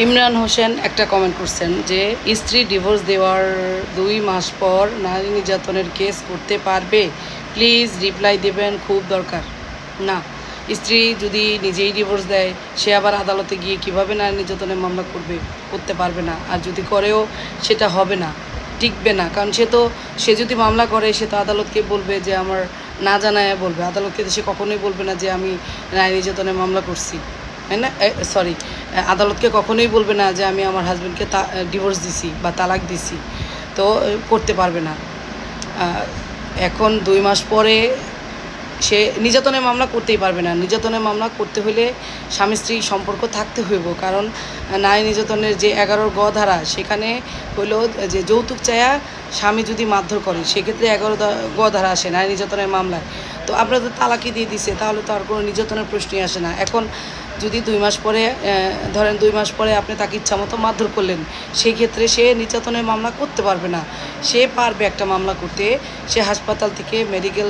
ইমরান হোসেন একটা কমেন্ট করছেন যে স্ত্রী ডিভোর্স দেওয়ার 2 মাস পর নারী নির্যাতনের কেস করতে পারবে, প্লিজ রিপ্লাই দেবেন, খুব দরকার। না, স্ত্রী যদি নিজেই ডিভোর্স দেয় সে আবার আদালতে গিয়ে কিভাবে নারী নির্যাতনের মামলা করতে পারবে না। আর যদি করেও সেটা হবে না, টিকবে না। কারণ সে যদি মামলা করে সে তো আদালতকে বলবে যে আমার না জানায় বলবে, আদালতকে সে কখনোই বলবে না যে আমি নারী নির্যাতনের মামলা করছি, তাই না? সরি, আদালতকে কখনোই বলবে না যে আমি আমার হাজব্যান্ডকে ডিভোর্স দিছি বা তালাক দিছি, তো করতে পারবে না। এখন 2 মাস পরে সে নির্যাতনের মামলা করতেই পারবে না। নির্যাতনের মামলা করতে হলে স্বামী স্ত্রী সম্পর্ক থাকতে হইব। কারণ নারী নির্যাতনের যে 11 গ ধারা সেখানে হইল যে যৌতুক চায়া স্বামী যদি মারধর করে সেক্ষেত্রে 11 গ ধারা আসে নারী নির্যাতনের মামলায়। তো আপনারা তো তালাকি দিয়ে দিছে, তাহলে তো আর কোনো নির্যাতনের প্রশ্নই আসে না। এখন যদি 2 মাস পরে ধরেন 2 মাস পরে আপনি তাকে ইচ্ছা মতো মারধর করলেন, সেই ক্ষেত্রে সে নির্যাতনের মামলা করতে পারবে না। সে পারবে একটা মামলা করতে, সে হাসপাতাল থেকে মেডিকেল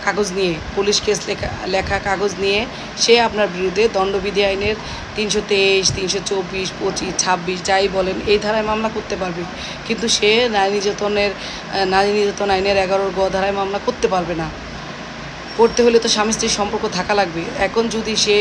কাগজ নিয়ে, পুলিশ কেস লেখা কাগজ নিয়ে সে আপনার বিরুদ্ধে দণ্ডবিধি আইনের 323, 324, 25, 26 যাই বলেন এই ধারায় মামলা করতে পারবে। কিন্তু সে নারী নির্যাতন আইনের 11 গ ধারায় মামলা করতে পারবে না। করতে হলে তো স্বামী স্ত্রীর সম্পর্ক থাকা লাগবে। এখন যদি সে,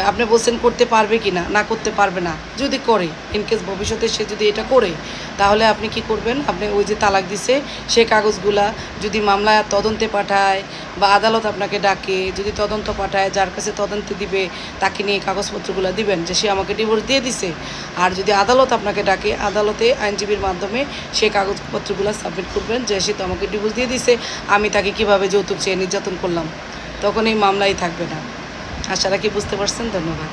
আপনি বলছেন করতে পারবে কি না, না করতে পারবে না। যদি করে, ইনকেস ভবিষ্যতে সে যদি এটা করে, তাহলে আপনি কি করবেন, আপনি ওই যে তালাক দিছে সে কাগজগুলা যদি মামলা তদন্তে পাঠায় বা আদালত আপনাকে ডাকে, যদি তদন্ত পাঠায়, যার কাছে তদন্তে দিবে তাকে নিয়ে কাগজপত্রগুলো দিবেন যে সে আমাকে ডিভোর্স দিয়ে দিছে। আর যদি আদালত আপনাকে ডাকে, আদালতে আইনজীবীর মাধ্যমে সে কাগজপত্রগুলো সাবমিট করবেন যে সে তো আমাকে ডিভোর্স দিয়ে দিছে, আমি তাকে কিভাবে যৌতুক চেয়ে নির্যাতন করলাম, তখন এই মামলাই থাকবে না। আশা রাখি বুঝতে পারছেন। ধন্যবাদ।